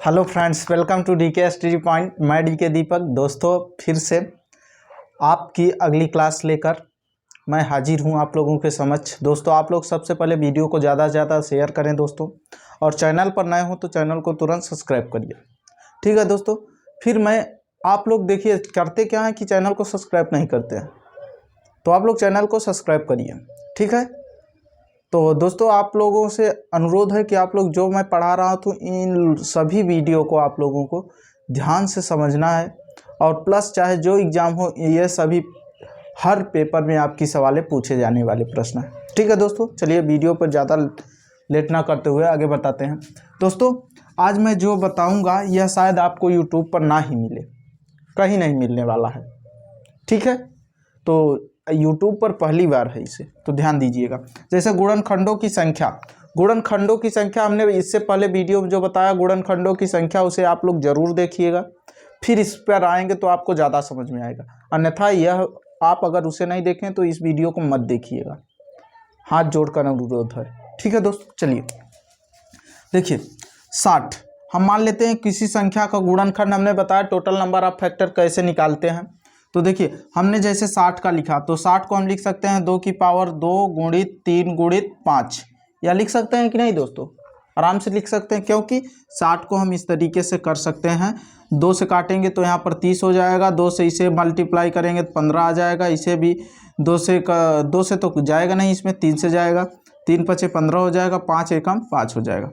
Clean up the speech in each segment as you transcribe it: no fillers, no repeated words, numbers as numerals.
Hello friends, welcome to DK study point. मैं DK Deepak. दोस्तों, फिर से आपकी अगली क्लास लेकर मैं हाजिर हूं आप लोगों के समक्ष। दोस्तों, आप लोग सबसे पहले वीडियो को ज़्यादा से ज़्यादा शेयर करें दोस्तों, और चैनल पर नए हो तो चैनल को तुरंत सब्सक्राइब करिए। ठीक है दोस्तों। फिर मैं आप लोग देखिए करते क्या है कि चैनल को सब्सक्राइब नहीं करते हैं, तो आप लोग चैनल को सब्सक्राइब करिए। ठीक है। तो दोस्तों, आप लोगों से अनुरोध है कि आप लोग जो मैं पढ़ा रहा हूँ तो इन सभी वीडियो को आप लोगों को ध्यान से समझना है, और प्लस चाहे जो एग्ज़ाम हो ये सभी हर पेपर में आपकी सवालें पूछे जाने वाले प्रश्न हैं। ठीक है दोस्तों, चलिए वीडियो पर ज़्यादा लेट ना करते हुए आगे बताते हैं। दोस्तों, आज मैं जो बताऊँगा यह शायद आपको यूट्यूब पर ना ही मिले, कहीं नहीं मिलने वाला है। ठीक है। तो यूट्यूब पर पहली बार है इसे, तो ध्यान दीजिएगा। जैसे गुणनखंडों की संख्या हमने इससे पहले वीडियो में जो बताया गुणनखंडों की संख्या, उसे आप लोग जरूर देखिएगा, फिर इस पर आएंगे तो आपको ज़्यादा समझ में आएगा। अन्यथा यह आप अगर उसे नहीं देखें तो इस वीडियो को मत देखिएगा, हाथ जोड़कर अनुरोध है। ठीक है दोस्तों, चलिए देखिए 60। हम मान लेते हैं किसी संख्या का गुणनखंड, हमने बताया टोटल नंबर ऑफ फैक्टर कैसे निकालते हैं। तो देखिए हमने जैसे 60 का लिखा, तो 60 को हम लिख सकते हैं 2 की पावर 2 गुणित 3 गुणित 5, या लिख सकते हैं कि नहीं दोस्तों? आराम से लिख सकते हैं, क्योंकि 60 को हम इस तरीके से कर सकते हैं। 2 से काटेंगे तो यहाँ पर 30 हो जाएगा, 2 से इसे मल्टीप्लाई करेंगे तो 15 आ जाएगा, इसे भी 2 से तो जाएगा नहीं, इसमें 3 से जाएगा, 3 पचे 15 हो जाएगा, 5 एकम 5 हो जाएगा।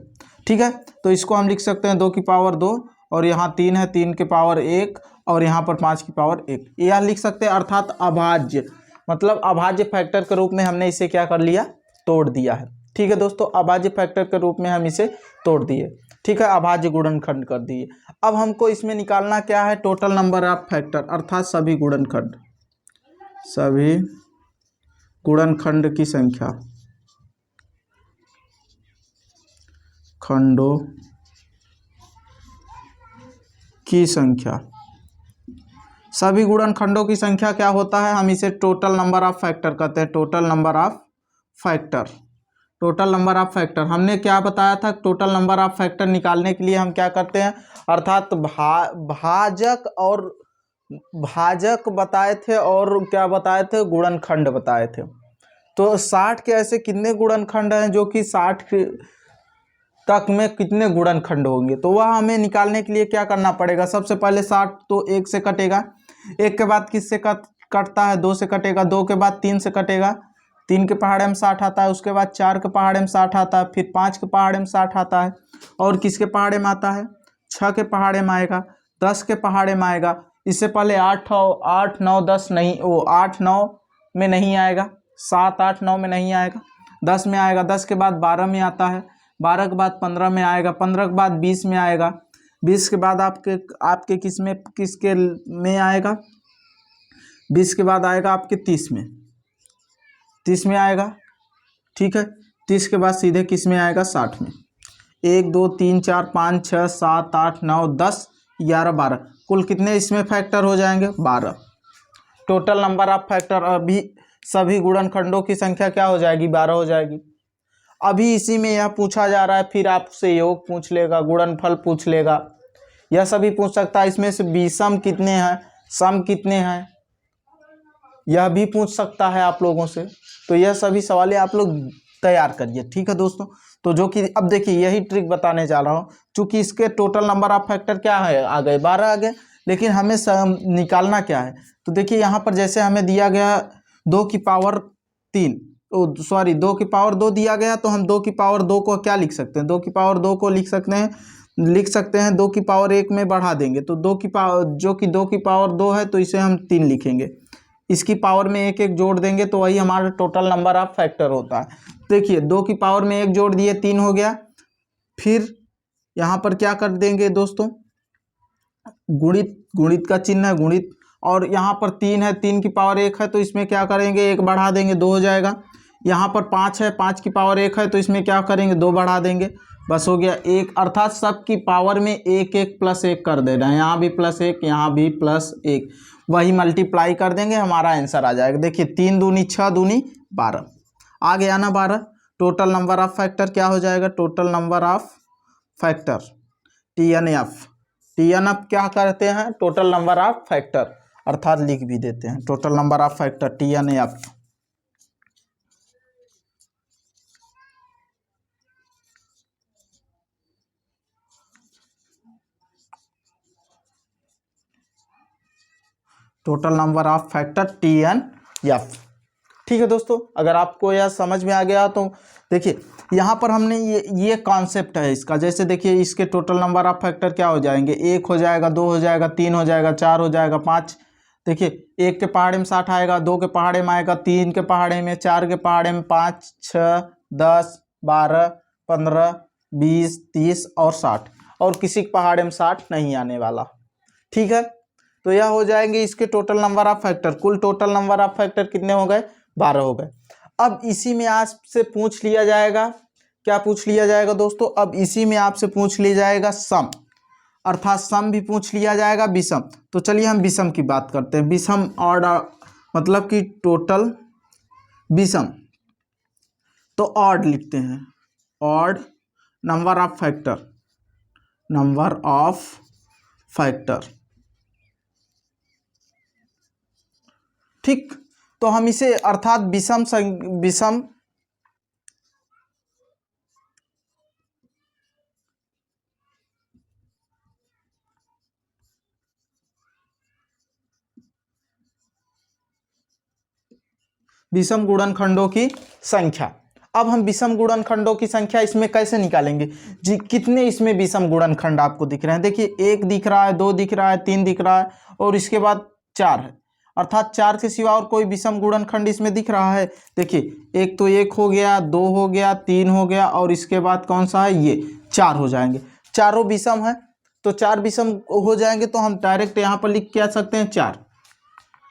ठीक है। तो इसको हम लिख सकते हैं 2 की पावर 2, और यहाँ 3 है, 3 की पावर 1, और यहाँ पर 5 की पावर 1, यह लिख सकते हैं। अर्थात अभाज्य, मतलब अभाज्य फैक्टर के रूप में हमने इसे क्या कर लिया, तोड़ दिया है। ठीक है दोस्तों, अभाज्य फैक्टर के रूप में हम इसे तोड़ दिए। ठीक है, अभाज्य गुणनखंड कर दिए। अब हमको इसमें निकालना क्या है, टोटल नंबर ऑफ फैक्टर, अर्थात सभी गुणनखंड की संख्या, खंडों की संख्या। सभी गुणनखंडों की संख्या क्या होता है, हम इसे टोटल नंबर ऑफ फैक्टर कहते हैं। टोटल नंबर ऑफ फैक्टर हमने क्या बताया था, टोटल नंबर ऑफ फैक्टर निकालने के लिए हम क्या करते हैं, अर्थात भाजक बताए थे, और क्या बताए थे, गुणनखंड बताए थे। तो 60 के ऐसे कितने गुणनखंड हैं जो कि 60 तक में कितने गुणनखंड होंगे, तो वह हमें निकालने के लिए क्या करना पड़ेगा। सबसे पहले 60 तो 1 से कटेगा, 1 के बाद किससे कटता है, 2 से कटेगा, 2 के बाद 3 से कटेगा, 3 के पहाड़े में 60 आता है, उसके बाद 4 के पहाड़े में 60 आता है, फिर 5 के पहाड़े में 60 आता है, और किसके पहाड़े में आता है, 6 के पहाड़े में आएगा, 10 के पहाड़े में आएगा। इससे पहले 8 9 10 नहीं, वो 8 9 में नहीं आएगा, 7 8 9 में नहीं आएगा, 10 में आएगा, 10 के बाद 12 में आता है, 12 के बाद 15 में आएगा, 15 के बाद 20 में आएगा, 20 के बाद आपके किसके में आएगा, 20 के बाद आएगा आपके 30 में आएगा। ठीक है। 30 के बाद सीधे किस में आएगा, 60 में। 1 2 3 4 5 6 7 8 9 10 11 12, कुल कितने इसमें फैक्टर हो जाएंगे, 12। टोटल नंबर ऑफ फैक्टर अभी सभी गुणनखंडों की संख्या क्या हो जाएगी, 12 हो जाएगी। अभी इसी में यह पूछा जा रहा है, फिर आपसे योग पूछ लेगा, गुणनफल पूछ लेगा, यह सभी पूछ सकता है। इसमें से विषम कितने हैं, सम कितने हैं, यह भी पूछ सकता है आप लोगों से। तो यह सभी सवालें आप लोग तैयार करिए। ठीक है दोस्तों। तो जो कि अब देखिए यही ट्रिक बताने जा रहा हूँ, चूँकि इसके टोटल नंबर ऑफ फैक्टर क्या है, आ गए 12 आ गए, लेकिन हमें निकालना क्या है। तो देखिए यहाँ पर जैसे हमें दिया गया 2 की पावर 3, 2 की पावर 2 दिया गया, तो हम 2 की पावर 2 को क्या लिख सकते हैं, 2 की पावर 2 को लिख सकते हैं 2 की पावर 1 में बढ़ा देंगे, तो 2 की पावर, जो कि 2 की पावर 2 है, तो इसे हम 3 लिखेंगे, इसकी पावर में 1 1 जोड़ देंगे, तो वही हमारा टोटल नंबर ऑफ फैक्टर होता है। देखिए 2 की पावर में 1 जोड़ दिए, 3 हो गया। फिर यहाँ पर क्या कर देंगे दोस्तों, गुणित का चिन्ह है, गुणित, और यहाँ पर 3 है, 3 की पावर 1 है, तो इसमें क्या करेंगे, 1 बढ़ा देंगे, 2 हो जाएगा। यहाँ पर 5 है, 5 की पावर 1 है, तो इसमें क्या करेंगे, 2 बढ़ा देंगे, बस हो गया 1। अर्थात सब की पावर में 1 1 प्लस 1 कर देना है, यहाँ भी +1 यहाँ भी +1, वही मल्टीप्लाई कर देंगे, हमारा आंसर आ जाएगा। देखिए 3 दूनी 6 दूनी 12 आ गया ना, 12। टोटल नंबर ऑफ फैक्टर क्या हो जाएगा, total number of factor TNF। TNF क्या करते हैं, टोटल नंबर ऑफ फैक्टर, अर्थात लिख भी देते हैं total number of factor TNF। Total number of factor TNF। ठीक है दोस्तों, अगर आपको यह समझ में आ गया तो देखिए यहाँ पर हमने ये कॉन्सेप्ट है इसका। जैसे देखिए इसके टोटल नंबर ऑफ फैक्टर क्या हो जाएंगे, 1 हो जाएगा, 2 हो जाएगा, 3 हो जाएगा, 4 हो जाएगा, 5। देखिए 1 के पहाड़े में 60 आएगा, 2 के पहाड़े में आएगा, 3 के पहाड़े में, 4 के पहाड़े में 5, 6, 10, 12, 15, 20, 30 और 60, और किसी के पहाड़े में 60 नहीं आने वाला। ठीक है, तो यह हो जाएंगे इसके टोटल नंबर ऑफ फैक्टर। कुल टोटल नंबर ऑफ फैक्टर कितने हो गए, 12 हो गए। अब इसी में आपसे पूछ लिया जाएगा, क्या पूछ लिया जाएगा दोस्तों, अब इसी में आपसे पूछ लिया जाएगा सम, अर्थात सम भी पूछ लिया जाएगा, विषम। तो चलिए हम विषम की बात करते हैं। विषम ऑर्डर मतलब कि टोटल विषम, तो ऑड लिखते हैं, odd number of factor, number of factor. ठीक, तो हम इसे अर्थात विषम विषम गुणनखंडों की संख्या। अब हम विषम गुणनखंडों की संख्या इसमें कैसे निकालेंगे जी, कितने इसमें विषम गुणनखंड आपको दिख रहे हैं। देखिए 1 दिख रहा है, 2 दिख रहा है, 3 दिख रहा है, और इसके बाद 4 है, अर्थात 4 के सिवा और कोई विषम गुणनखंड इसमें दिख रहा है। देखिए एक तो 1 हो गया, 2 हो गया, 3 हो गया, और इसके बाद कौन सा है, ये 4 हो जाएंगे। चारों विषम है, तो 4 विषम हो जाएंगे, तो हम डायरेक्ट यहाँ पर लिख के आ सकते हैं 4।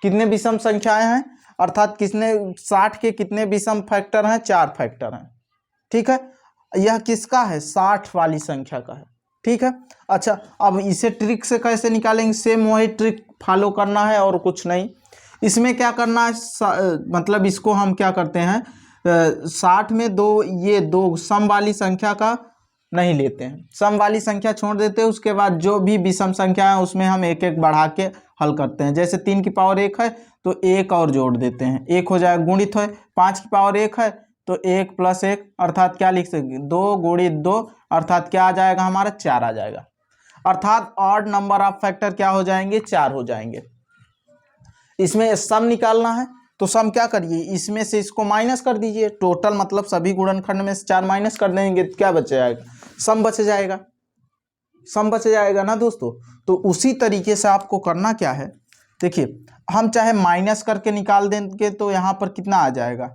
कितने विषम संख्याएं हैं, अर्थात किसने 60 के कितने विषम फैक्टर हैं, 4 फैक्टर हैं। ठीक है, यह किसका है, 60 वाली संख्या का है। ठीक है, अच्छा अब इसे ट्रिक से कैसे निकालेंगे, सेम वही ट्रिक फॉलो करना है और कुछ नहीं। इसमें क्या करना है, मतलब इसको हम क्या करते हैं, 60 में ये दो सम वाली संख्या का नहीं लेते हैं, सम वाली संख्या छोड़ देते हैं। उसके बाद जो भी विषम संख्या है उसमें हम एक एक बढ़ा के हल करते हैं। जैसे 3 की पावर 1 है तो 1 और जोड़ देते हैं, 1 हो जाएगा, गुणित है। 5 की पावर 1 है तो 1 + 1 अर्थात क्या लिख सकते, 2 × 2 अर्थात क्या आ जाएगा हमारा, 4 आ जाएगा। अर्थात ऑड नंबर ऑफ फैक्टर क्या हो जाएंगे, 4 हो जाएंगे। इसमें सम निकालना है, तो सम क्या करिए, इसमें से इसको माइनस कर दीजिए, टोटल मतलब सभी गुणनखंड में से 4 माइनस कर देंगे, क्या बच जाएगा, सम बच जाएगा, सम बच जाएगा ना दोस्तों। तो उसी तरीके से आपको करना क्या है, देखिए हम चाहे माइनस करके निकाल देंगे तो यहाँ पर कितना आ जाएगा,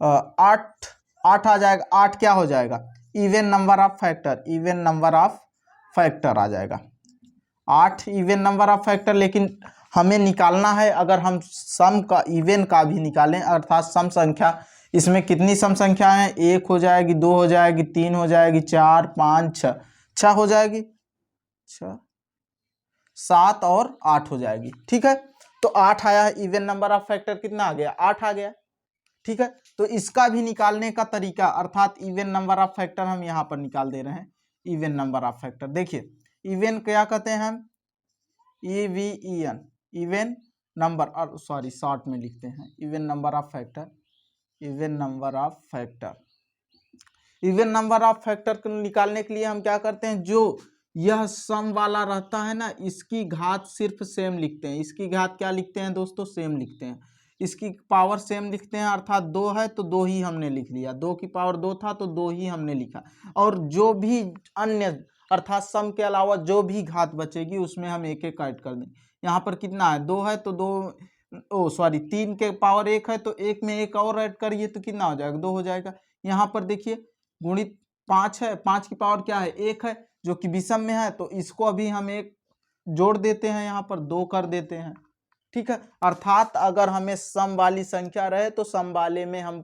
8 आ जाएगा। 8 क्या हो जाएगा, even number of factor, even number of factor आ जाएगा, 8 इवन नंबर ऑफ फैक्टर। लेकिन हमें निकालना है, अगर हम सम का इवन का भी निकालें, अर्थात सम संख्या, इसमें कितनी सम संख्या है, 1 हो जाएगी, 2 हो जाएगी, 3 हो जाएगी, 4, 5, 6, 6 हो जाएगी, 6, 7 और 8 हो जाएगी। ठीक है, तो 8 आया है, इवन नंबर ऑफ फैक्टर कितना आ गया, 8 आ गया। ठीक है, तो इसका भी निकालने का तरीका, अर्थात इवन नंबर ऑफ फैक्टर हम यहाँ पर निकाल दे रहे हैं, इवन नंबर ऑफ फैक्टर। देखिए इवन क्या कहते हैं हम, EVEN, इवन नंबर, और सॉरी शॉर्ट में लिखते हैं even number of factor, even number of factor. Even number of factor को निकालने के लिए हम क्या करते हैं, जो यह सम वाला रहता है ना, इसकी घात सिर्फ सेम लिखते हैं। इसकी घात क्या लिखते हैं दोस्तों, सेम लिखते हैं। इसकी पावर सेम लिखते हैं, अर्थात 2 है तो 2 ही हमने लिख लिया, 2 की पावर 2 था तो 2 ही हमने लिखा। और जो भी अन्य अर्थात सम के अलावा जो भी घात बचेगी उसमें हम एक एक ऐड कर देंगे। यहाँ पर कितना है, 2 है तो 2, सॉरी 3 के पावर 1 है तो 1 में 1 और ऐड करिए तो कितना हो जाएगा, 2 हो जाएगा। यहाँ पर देखिए गुणित 5 है, 5 की पावर क्या है, 1 है, जो कि विषम में है, तो इसको अभी हम एक जोड़ देते हैं, यहाँ पर 2 कर देते हैं। ठीक है, अर्थात अगर हमें सम वाली संख्या रहे तो सम वाले में हम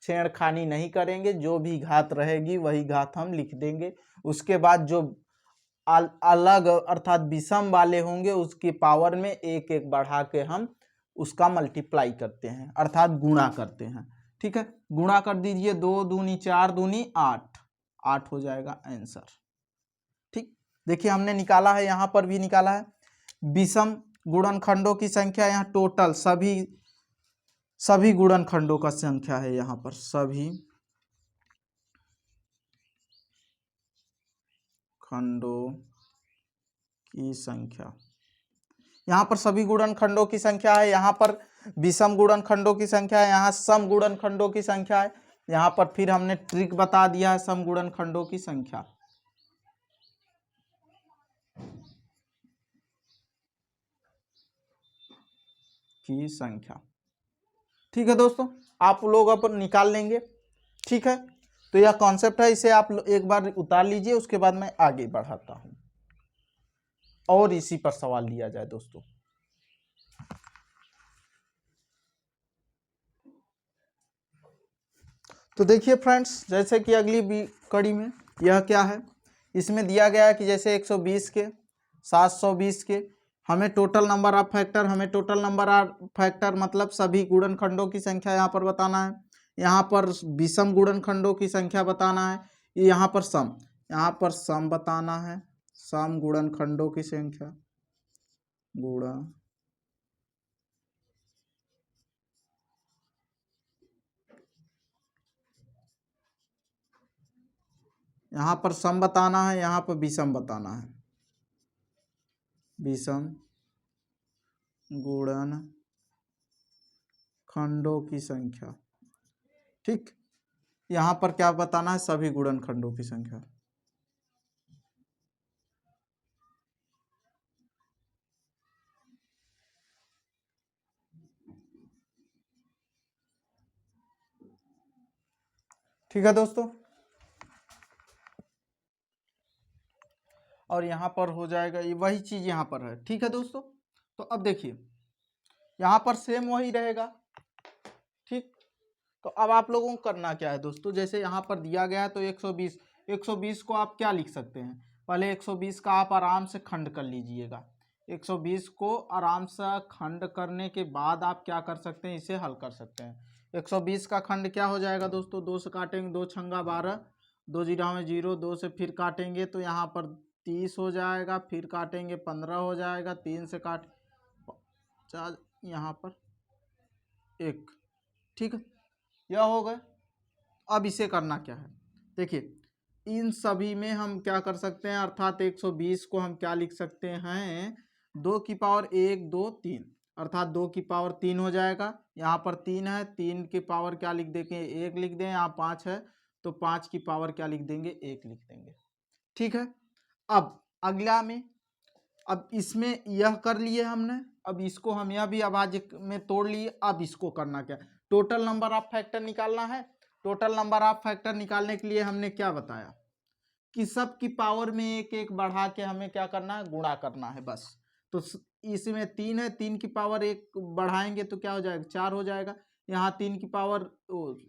छेड़खानी नहीं करेंगे, जो भी घात रहेगी वही घात हम लिख देंगे। उसके बाद जो अलग अर्थात विषम वाले होंगे उसकी पावर में एक एक बढ़ा के हम उसका मल्टीप्लाई करते हैं, अर्थात गुणा करते हैं। ठीक है, गुणा कर दीजिए, 2 दूनी 4 दूनी 8, 8 हो जाएगा आंसर। ठीक, देखिए हमने निकाला है, यहाँ पर भी निकाला है विषम गुणनखंडों की संख्या, यहाँ टोटल सभी गुणनखंडों का संख्या है, यहाँ पर सभी खंडों की संख्या, यहाँ पर सभी गुणनखंडों की संख्या है, यहाँ पर विषम गुणनखंडों की संख्या है, यहाँ सम गुणनखंडों की संख्या है। यहाँ पर फिर हमने ट्रिक बता दिया है सम गुणनखंडों की संख्या ठीक है दोस्तों, आप लोग अपन निकाल लेंगे। ठीक है, तो यह कॉन्सेप्ट है, इसे आप एक बार उतार लीजिए, उसके बाद मैं आगे बढ़ाता हूं और इसी पर सवाल लिया जाए दोस्तों। तो देखिए फ्रेंड्स, जैसे कि अगली कड़ी में यह क्या है, इसमें दिया गया है कि जैसे 120 के 720 के हमें टोटल नंबर ऑफ फैक्टर मतलब सभी गुणनखंडों की संख्या यहाँ पर बताना है, यहाँ पर विषम गुणनखंडों की संख्या बताना है, यहाँ पर सम बताना है, सम गुणनखंडों की संख्या यहाँ पर सम बताना है, यहाँ पर विषम बताना है, विषम गुणनखंडों की संख्या। ठीक, यहाँ पर क्या बताना है, सभी गुणनखंडों की संख्या। ठीक है दोस्तों, और यहाँ पर हो जाएगा ये वही चीज यहाँ पर है। ठीक है दोस्तों, तो अब देखिए यहाँ पर सेम वही रहेगा। ठीक, तो अब आप लोगों को करना क्या है दोस्तों, जैसे यहाँ पर दिया गया है तो 120 को आप क्या लिख सकते हैं, पहले 120 का आप आराम से खंड कर लीजिएगा। 120 को आराम से खंड करने के बाद आप क्या कर सकते हैं, इसे हल कर सकते हैं। 120 का खंड क्या हो जाएगा दोस्तों, 2 से काटेंगे, 2 छंगा 12, 2 जीरो में 0, 2 से फिर काटेंगे तो यहाँ पर 30 हो जाएगा, फिर काटेंगे 15 हो जाएगा, 3 से काट 4, यहाँ पर 1। ठीक है, यह हो गए। अब इसे करना क्या है, देखिए इन सभी में हम क्या कर सकते हैं, अर्थात 120 को हम क्या लिख सकते हैं, 2 की पावर 1 2 3, अर्थात 2 की पावर 3 हो जाएगा। यहाँ पर 3 है, 3 की पावर क्या लिख देंगे, 1 लिख दें। यहाँ 5 है तो 5 की पावर क्या लिख देंगे, 1 लिख देंगे। ठीक है, अब अगला में, अब इसमें यह कर लिए हमने, अब इसको हम यह भी अभाज्य में तोड़ लिए। अब इसको करना क्या, टोटल नंबर ऑफ फैक्टर निकालना है। टोटल नंबर ऑफ फैक्टर निकालने के लिए हमने क्या बताया कि सब की पावर में एक एक बढ़ा के हमें क्या करना है, गुणा करना है बस। तो इसमें 3 है, 3 की पावर 1 बढ़ाएंगे तो क्या हो जाएगा, 4 हो जाएगा। यहाँ 3 की पावर,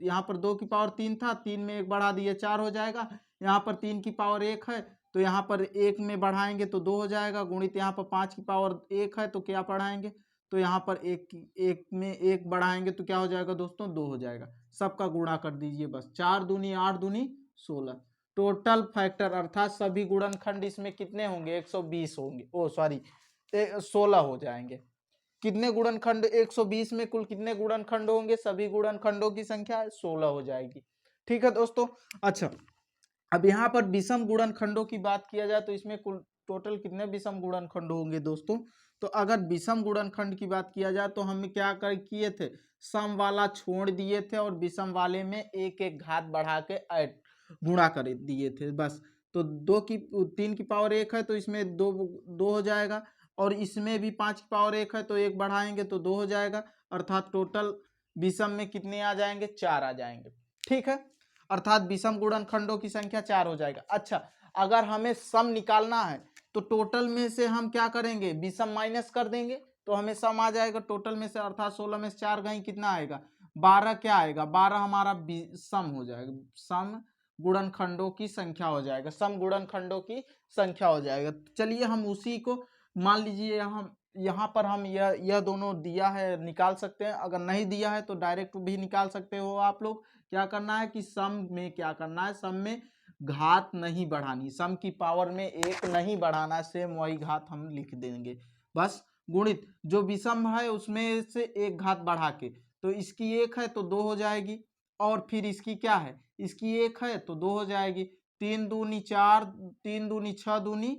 यहाँ पर 2 की पावर 3 था, 3 में 1 बढ़ा दिए 4 हो जाएगा। यहाँ पर 3 की पावर 1 है तो यहाँ पर 1 में बढ़ाएंगे तो 2 हो जाएगा, गुणित यहाँ पर 5 की पावर 1 है तो क्या बढ़ाएंगे, तो यहाँ पर एक में 1 बढ़ाएंगे तो क्या हो जाएगा दोस्तों, 2 हो जाएगा। सबका गुणा कर दीजिए बस, 4 दूनी 8 दूनी 16। टोटल फैक्टर अर्थात सभी गुणनखंड इसमें कितने होंगे, 120 होंगे, 16 हो जाएंगे। कितने गुणनखंड, 120 में कुल कितने गुणनखंड होंगे, सभी गुणनखंडों की संख्या 16 हो जाएगी। ठीक है दोस्तों, अच्छा अब यहाँ पर विषम गुणनखंडों की बात किया जाए तो इसमें कुल टोटल कितने विषम गुणनखंड होंगे दोस्तों, तो अगर विषम गुणनखंड की बात किया जाए तो हम क्या कर किए थे, सम वाला छोड़ दिए थे और विषम वाले में एक एक घात बढ़ा के ऐड गुणा कर दिए थे बस। तो 3 की पावर 1 है तो इसमें 2 हो जाएगा, और इसमें भी 5 की पावर 1 है तो 1 बढ़ाएंगे तो 2 हो जाएगा, अर्थात टोटल विषम में कितने आ जाएंगे, 4 आ जाएंगे। ठीक है, अर्थात विषम गुणनखंडों की संख्या 4 हो जाएगा। अच्छा, अगर हमें सम निकालना है तो टोटल में से हम क्या करेंगे, विषम माइनस कर देंगे तो हमें सम आ जाएगा टोटल में से, अर्थात 16 में से 4 गई कितना आएगा, 12 क्या आएगा, 12 हमारा सम हो जाएगा, सम गुणनखंडों की संख्या हो जाएगा, सम गुणनखंडों की संख्या हो जाएगा। चलिए हम उसी को मान लीजिए, हम यहाँ पर हम यह दोनों दिया है निकाल सकते हैं, अगर नहीं दिया है तो डायरेक्ट भी निकाल सकते हो आप लोग। क्या करना है कि सम में क्या करना है, सम में घात नहीं बढ़ानी, सम की पावर में एक नहीं बढ़ाना, सेम वही घात हम लिख देंगे बस। गुणित जो विषम है उसमें से एक घात बढ़ा के, तो इसकी एक है तो दो हो जाएगी, और फिर इसकी क्या है, इसकी एक है तो दो हो जाएगी, तीन दूनी चार, तीन दूनी छह, दूनी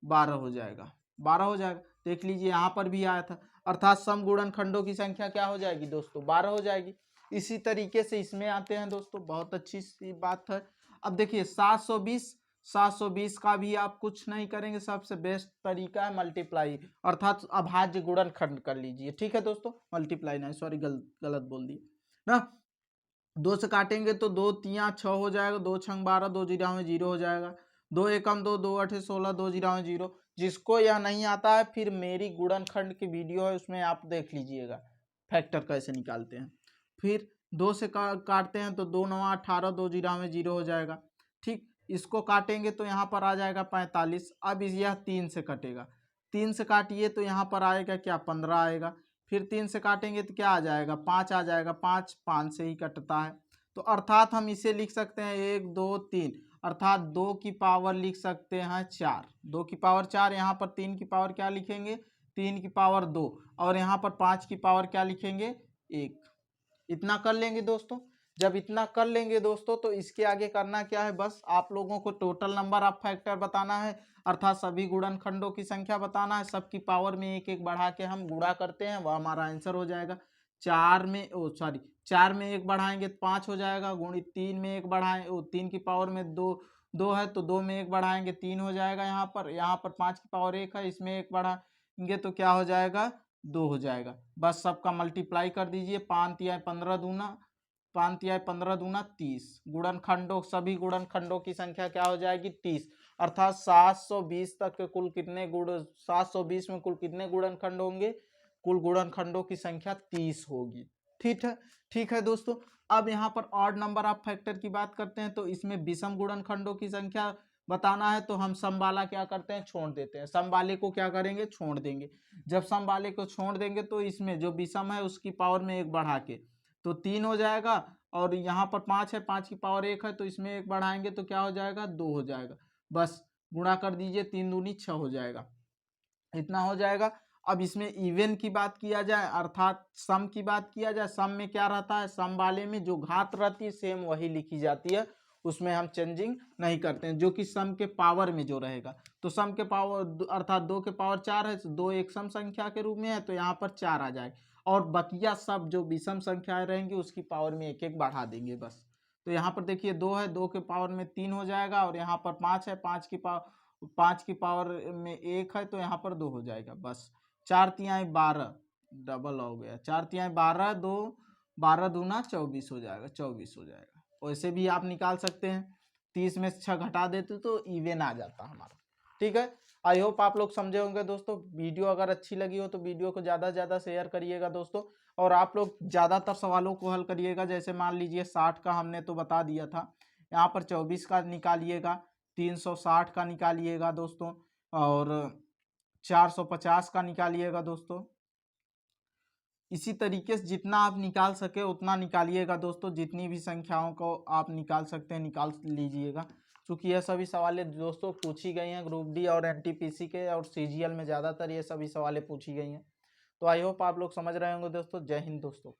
12 हो जाएगा, 12 हो जाएगा। देख लीजिए यहाँ पर भी आया था, अर्थात सम गुणनखंडों की संख्या क्या हो जाएगी दोस्तों, 12 हो जाएगी। इसी तरीके से इसमें आते हैं दोस्तों, बहुत अच्छी सी बात है। अब देखिए 720 का भी आप कुछ नहीं करेंगे, सबसे बेस्ट तरीका है मल्टीप्लाई, अर्थात अभाज्य गुणनखंड कर लीजिए। ठीक है दोस्तों, मल्टीप्लाई नहीं, सॉरी गलत बोल दिए ना। दो से काटेंगे तो दो तिया छः हो जाएगा, दो छंग 12, दो जीरा में 0 हो जाएगा, दो एकम दो, दो अठे 16, दो जीरा में 0। जिसको यह नहीं आता है फिर मेरी गुणनखंड की वीडियो है, उसमें आप देख लीजिएगा फैक्टर कैसे निकालते हैं। फिर दो से काटते हैं तो दो 9 18, दो जीरा में 0 हो जाएगा। ठीक, इसको काटेंगे तो यहाँ पर आ जाएगा 45। अब यह 3 से कटेगा, 3 से काटिए तो यहाँ पर आएगा क्या, 15 आएगा। फिर 3 से काटेंगे तो क्या आ जाएगा, 5 आ जाएगा, 5 से ही कटता है। तो अर्थात हम इसे लिख सकते हैं 1 2 3, अर्थात 2 की पावर लिख सकते हैं 4, 2 की पावर 4। यहाँ पर 3 की पावर क्या लिखेंगे, 3 की पावर 2, और यहाँ पर 5 की पावर क्या लिखेंगे, 1। इतना कर लेंगे दोस्तों। जब इतना कर लेंगे दोस्तों तो इसके आगे करना क्या है, बस आप लोगों को टोटल नंबर ऑफ फैक्टर बताना है, अर्थात सभी गुणनखंडों की संख्या बताना है। सबकी पावर में एक एक बढ़ा के हम गुणा करते हैं, वह हमारा आंसर हो जाएगा। 4 में एक बढ़ाएंगे तो 5 हो जाएगा, गुणित 3 में एक बढ़ाएं, 3 की पावर में दो है तो 2 में एक बढ़ाएंगे 3 हो जाएगा। यहाँ पर 5 की पावर 1 है, इसमें एक बढ़ाएंगे तो क्या हो जाएगा, 2 हो जाएगा। बस सबका मल्टीप्लाई कर दीजिए, 5 तिया 15 दूना, 5 तिया 15 दूना 30। गुणनखंडों, सभी गुणनखंडों की संख्या क्या हो जाएगी, 30। अर्थात 720 तक के कुल कितने 720 में कुल कितने गुणनखंड होंगे, कुल गुणनखंडों की संख्या 30 होगी। ठीक है दोस्तों। अब यहाँ पर ऑड नंबर ऑफ फैक्टर की बात करते हैं, तो इसमें विषम गुणनखंडों की संख्या बताना है तो हम सम वाला क्या करते हैं, छोड़ देते हैं, सम वाले को क्या करेंगे, छोड़ देंगे। जब सम वाले को छोड़ देंगे तो इसमें जो विषम है उसकी पावर में एक बढ़ा के तो 3 हो जाएगा, और यहाँ पर 5 है, 5 की पावर 1 है तो इसमें एक बढ़ाएंगे तो क्या हो जाएगा, 2 हो जाएगा। बस गुणा कर दीजिए, 3 दूनी 6 हो जाएगा, इतना हो जाएगा। अब इसमें इवन की बात किया जाए, अर्थात सम की बात किया जाए, सम में क्या रहता है, सम वाले में जो घात रहती है सेम वही लिखी जाती है, उसमें हम चेंजिंग नहीं करते हैं, जो कि सम के पावर में जो रहेगा। तो सम के पावर अर्थात 2 के पावर 4 है, 2 एक सम संख्या के रूप में है तो यहाँ पर 4 आ जाए, और बकिया सब जो विषम संख्याएं रहेंगी उसकी पावर में एक एक बढ़ा देंगे बस। तो यहाँ पर देखिए 2 है, 2 के पावर में 3 हो जाएगा, और यहाँ पर 5 है, 5 की पावर में 1 है तो यहाँ पर 2 हो जाएगा। बस 4 तिहाई 12, डबल हो गया, 4 तिहाई 12, 2 12 दूना 24 हो जाएगा, 24 हो जाएगा। वैसे भी आप निकाल सकते हैं, 30 में 6 घटा देते तो इवन आ जाता हमारा। ठीक है, आई होप आप लोग समझे होंगे दोस्तों। वीडियो अगर अच्छी लगी हो तो वीडियो को ज़्यादा से ज़्यादा शेयर करिएगा दोस्तों, और आप लोग ज़्यादातर सवालों को हल करिएगा। जैसे मान लीजिए 60 का हमने तो बता दिया था, यहाँ पर 24 का निकालिएगा, 360 का निकालिएगा दोस्तों, और 450 का निकालिएगा दोस्तों। इसी तरीके से जितना आप निकाल सके उतना निकालिएगा दोस्तों, जितनी भी संख्याओं को आप निकाल सकते हैं निकाल लीजिएगा, क्योंकि यह सभी सवालें दोस्तों पूछी गई हैं ग्रुप डी और एनटीपीसी के और सीजीएल में ज़्यादातर ये सभी सवालें पूछी गई हैं। तो आई होप आप लोग समझ रहे होंगे दोस्तों। जय हिंद दोस्तों।